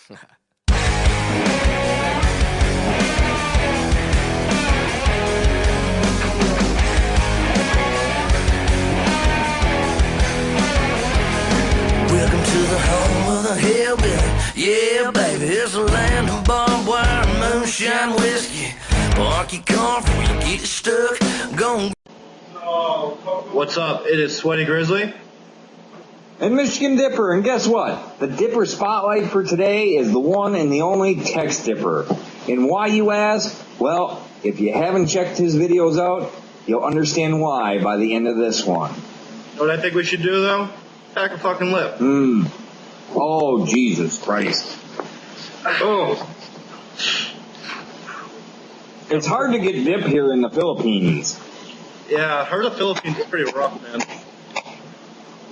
Welcome to the home of the hillbilly. Yeah, baby, it's a land of barbed wire, moonshine, whiskey. Park your car before you get stuck. Go. What's up? It is Sweaty Grizzly. And Michigan Dipper, and guess what? The Dipper Spotlight for today is the one and the only TexDipper. And why, you ask? Well, if you haven't checked his videos out, you'll understand why by the end of this one. What I think we should do, though? Pack a fucking lip. Oh, Jesus Christ. Oh. It's hard to get dip here in the Philippines. Yeah, I heard the Philippines is pretty rough, man.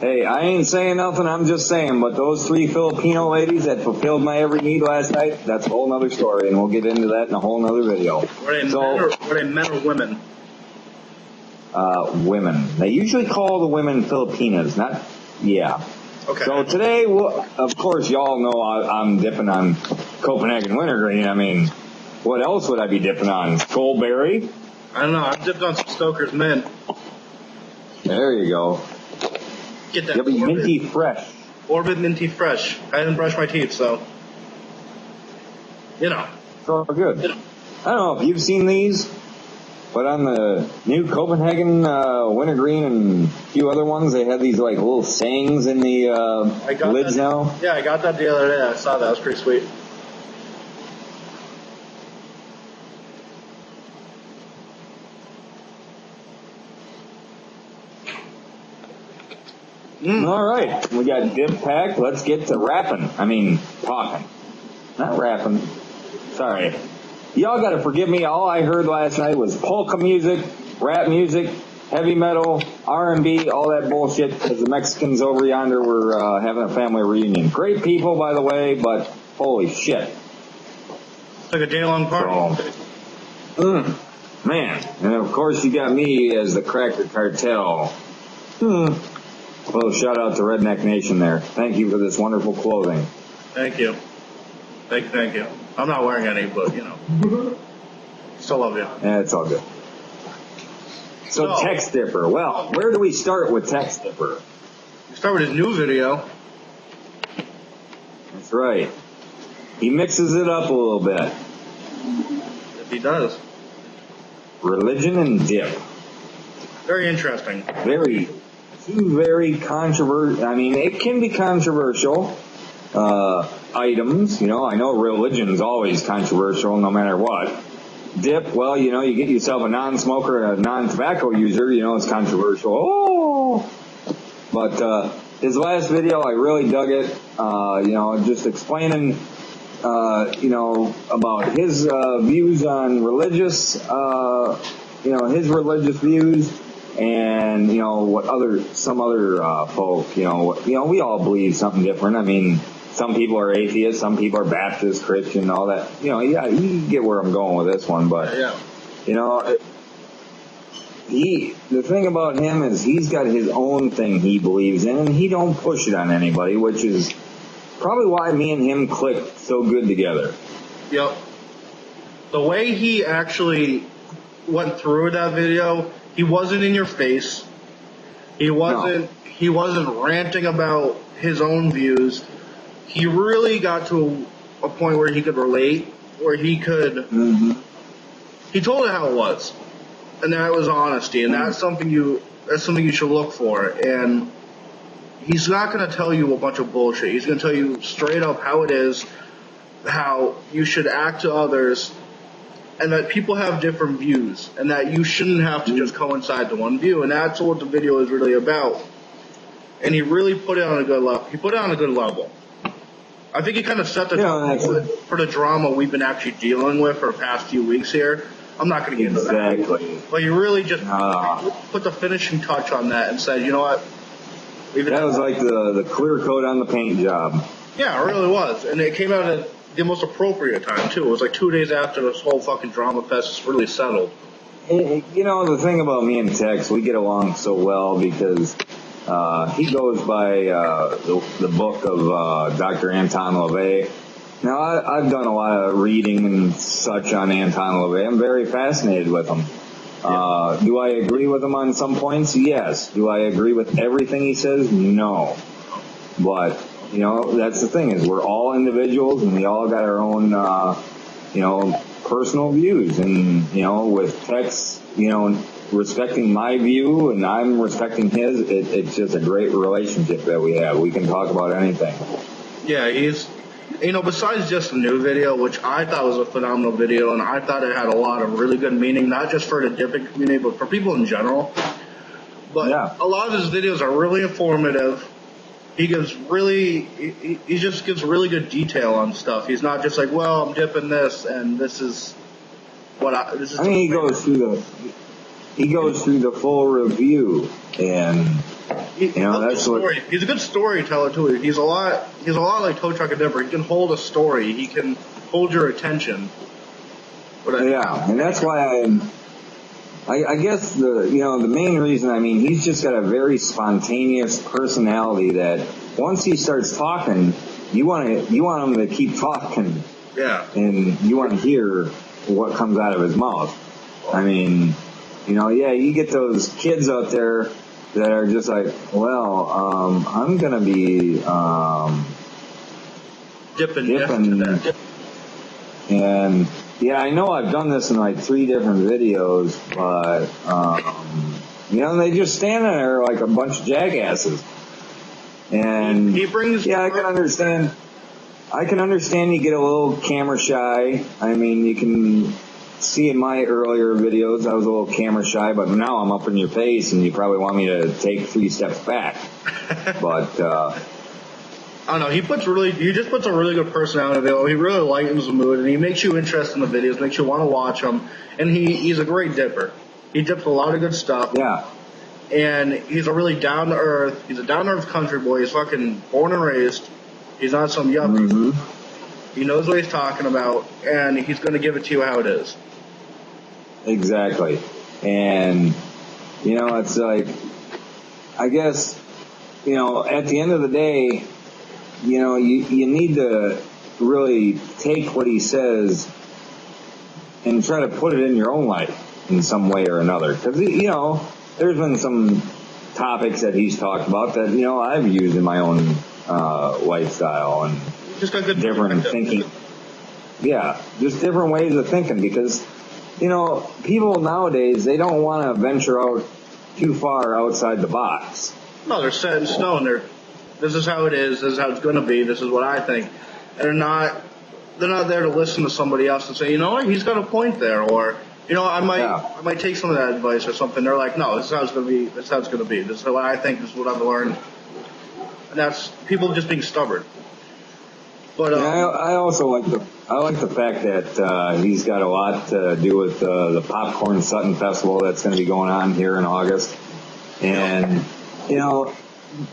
Hey, I ain't saying nothing, I'm just saying, but those 3 Filipino ladies that fulfilled my every need last night, that's a whole nother story, and we'll get into that in a whole nother video. Were they men or women? Women. They usually call the women Filipinas, not, yeah. Okay. So today, of course, y'all know I'm dipping on Copenhagen wintergreen. I mean, what else would I be dipping on? Goldberry? I don't know. I've dipped on some Stoker's Mint. There you go. Get that. It'll be minty fresh. Orbit Minty Fresh. I didn't brush my teeth, so. You know. So good. I don't know if you've seen these, but on the new Copenhagen wintergreen and a few other ones, they have these like little sayings in the lids now. Yeah, I got that the other day. I saw that. It was pretty sweet. All right, we got dip packed. Let's get to rapping. I mean, talking. Not rapping. Sorry. Y'all got to forgive me. All I heard last night was polka music, rap music, heavy metal, R&B, all that bullshit, because the Mexicans over yonder were having a family reunion. Great people, by the way, but holy shit. It's like a day-long party. So, man. And, of course, you got me as the Cracker Cartel. Well, shout out to Redneck Nation there. Thank you for this wonderful clothing. Thank you. Thank you. I'm not wearing any, but, you know. Still love you. Yeah, it's all good. So, TexDipper. Well, where do we start with TexDipper? We start with his new video. That's right. He mixes it up a little bit. Yes, he does. Religion and dip. Very interesting. Very controversial. I mean, it can be controversial. Items, you know, I know religion's always controversial no matter what. Dip, well, you know, you get yourself a non-smoker and a non-tobacco user, you know, it's controversial. Oh! But, his last video, I really dug it. You know, just explaining, you know, about his, views on religious, you know, his religious views. And, you know, what some other folk, you know, we all believe something different. I mean, some people are atheists, some people are Baptist, Christian, all that. You know, yeah, you get where I'm going with this one, but, yeah. You know, the thing about him is he's got his own thing he believes in, and he don't push it on anybody, which is probably why me and him clicked so good together. Yep. The way he actually went through that video, he wasn't in your face. He wasn't ranting about his own views. He really got to a point where he could relate, where he could. He told it how it was, and that was honesty, and that's something you should look for. And he's not going to tell you a bunch of bullshit. He's going to tell you straight up how it is, how you should act to others, and that people have different views, and that you shouldn't have to just coincide to one view. And that's what the video is really about. And he really put it on a good level. He put it on a good level. I think he kind of set the tone for the drama we've been actually dealing with for the past few weeks here. I'm not going to get into that. But you really just put the finishing touch on that and said, you know what? That was like the clear coat on the paint job. Yeah, it really was. And it came out at the most appropriate time, too. It was like 2 days after this whole fucking drama fest is really settled. You know, the thing about me and Tex, we get along so well because he goes by the book of Dr. Anton LaVey, Now, I've done a lot of reading and such on Anton LaVey. I'm very fascinated with him. Do I agree with him on some points? Yes. Do I agree with everything he says? No. But, that's the thing is we're all individuals and we all got our own, personal views. And, with Tex, respecting my view and I'm respecting his, it's just a great relationship that we have. We can talk about anything. Yeah, he's, besides just the new video, which I thought was a phenomenal video, and I thought it had a lot of really good meaning, not just for the dipping community, but for people in general. But a lot of his videos are really informative. He gives he just gives really good detail on stuff. He's not just like, well, I'm dipping this, and this is what this is. I mean, he goes through the full review, and that's what. He's a good storyteller too. He's a lot like Tow Truck and Dipper. He can hold a story. He can hold your attention. And that's why I guess the main reason, he's just got a very spontaneous personality that once he starts talking, you want him to keep talking. Yeah. And you want to hear what comes out of his mouth. You get those kids out there that are just like, well, I'm going to be dipping. And, I know I've done this in like 3 different videos, but, they just stand there like a bunch of jackasses. And, he brings... I can understand you get a little camera shy. You can... See, in my earlier videos, I was a little camera shy, but now I'm up in your face, and you probably want me to take 3 steps back. But I don't know. He just puts a really good personality in the video. He really lightens the mood, and he makes you interested in the videos, makes you want to watch them. And he's a great dipper. He dips a lot of good stuff. Yeah. And he's a really down to earth. He's a down to earth country boy. He's fucking born and raised. He's not some yuppie. Mm-hmm. He knows what he's talking about, and he's going to give it to you how it is. Exactly. And, it's like, I guess, at the end of the day, you need to really take what he says and try to put it in your own life in some way or another. Because, there's been some topics that he's talked about that, I've used in my own lifestyle and just got good different thinking. Yeah, just different ways of thinking because, people nowadays, they don't want to venture out too far outside the box. No, they're set in stone. This is how it is. This is how it's going to be. This is what I think. And they're not there to listen to somebody else and say, you know what, he's got a point there. Or, I might take some of that advice or something. They're like, no, this is how it's going to be. This is how it's going to be. This is what I think. This is what I've learned. And that's people just being stubborn. But I also like the fact that he's got a lot to do with the Popcorn Sutton Festival that's going to be going on here in August, and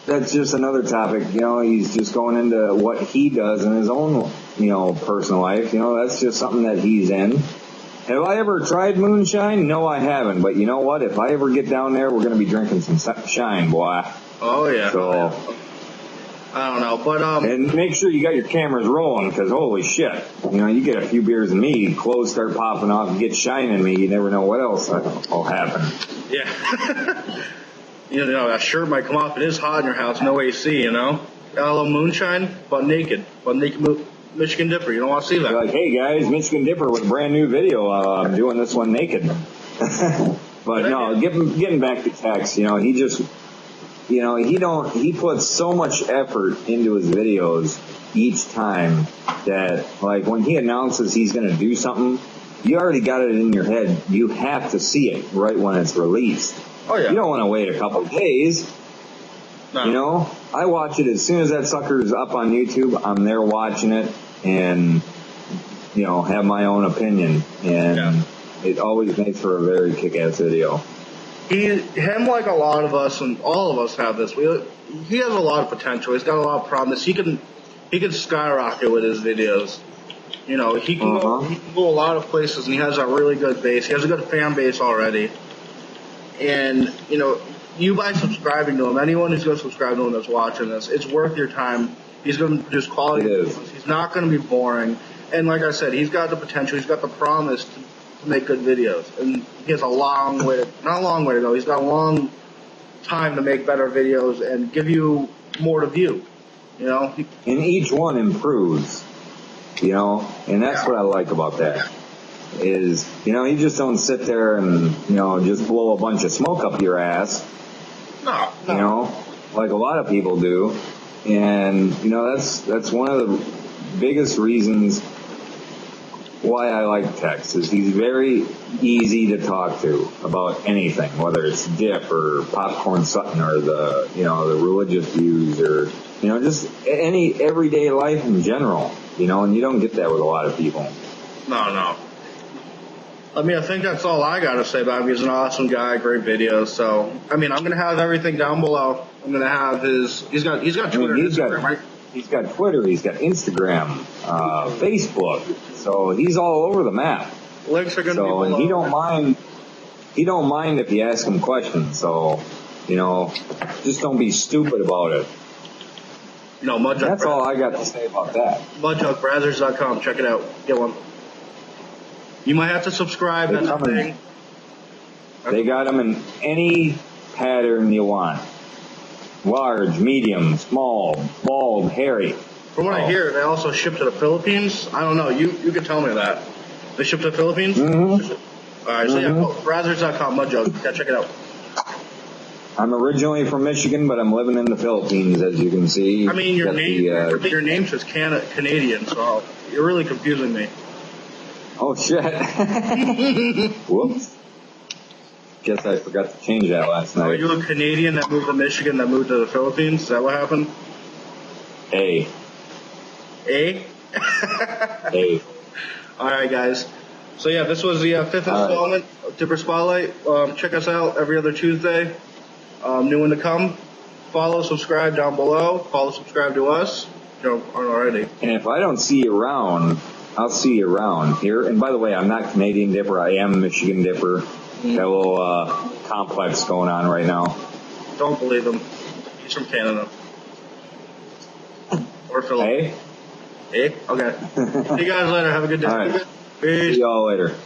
that's just another topic. He's just going into what he does in his own personal life. That's just something that he's in. Have I ever tried moonshine? No, I haven't. But you know what? If I ever get down there, we're going to be drinking some shine, boy. Oh yeah. So. I don't know, but and make sure you got your cameras rolling, because holy shit, you get a few beers in me, clothes start popping off, and get shine in me, you never know what else will happen. Yeah. A shirt might come off. It is hot in your house, no AC, Got a little moonshine, but naked Michigan Dipper. You don't want to see that. You're like, hey guys, Michigan Dipper with a brand new video. I'm doing this one naked. But no, getting back to Tex, he just. He puts so much effort into his videos each time that, like, when he announces he's going to do something, you already got it in your head. You have to see it right when it's released. Oh, yeah. You don't want to wait a couple of days. No. I watch it as soon as that sucker's up on YouTube. I'm there watching it and, have my own opinion. And it always makes for a very kick-ass video. Him, like a lot of us, and all of us have this. He has a lot of potential. He's got a lot of promise. He can skyrocket with his videos. He can go a lot of places, and he has a really good base. He has a good fan base already. And you by subscribing to him, anyone who's going to subscribe to him that's watching this, it's worth your time. He's going to produce quality videos. He's not going to be boring. And like I said, he's got the potential. He's got the promise to make good videos. And he has a long way, not a long way to go. He's got a long time to make better videos and give you more to view. You know? And each one improves. You know? And that's what I like about that. Is, you know, you just don't sit there and, you know, just blow a bunch of smoke up your ass. No. You know? Like a lot of people do. And, you know, that's one of the biggest reasons why I like Tex, is he's very easy to talk to about anything, whether it's dip or popcorn Sutton or the, you know, the religious views or, you know, just any everyday life in general, you know, and you don't get that with a lot of people. No. I mean, I think that's all I got to say about him. He's an awesome guy, great videos. So, I mean, I'm going to have everything down below. I'm going to have he's got Twitter, Instagram, right? He's got Twitter, he's got Instagram, Facebook. So he's all over the map. Links are going to be below. And he don't mind if you ask him questions. So, you know, just don't be stupid about it. No, Mudjug. That's all I got to say about that. MudjugBrazzers.com. Check it out. Get one. You might have to subscribe. That's the thing. They got them in any pattern you want. Large, medium, small, bald, hairy. From what I hear, they also ship to the Philippines. I don't know. You can tell me that. They ship to the Philippines? Mm-hmm. All right, so yeah, Brazzers.com, Mudjug. Yeah, check it out. I'm originally from Michigan, but I'm living in the Philippines, as you can see. I mean, your name says Canadian, so you're really confusing me. Oh, shit. Whoops. Guess I forgot to change that last night. Are you a Canadian that moved to Michigan that moved to the Philippines? Is that what happened? A. All right, guys. So, yeah, this was the fifth installment of Dipper Spotlight. Check us out every other Tuesday. New one to come. Follow, subscribe down below. Follow, subscribe to us. If you aren't already. And if I don't see you around, I'll see you around here. And by the way, I'm not Canadian Dipper. I am Michigan Dipper. Got a little complex going on right now. Don't believe him. He's from Canada. Or Philippines. Hey? Okay. See you guys later. Have a good day. All right. Peace. See y'all later.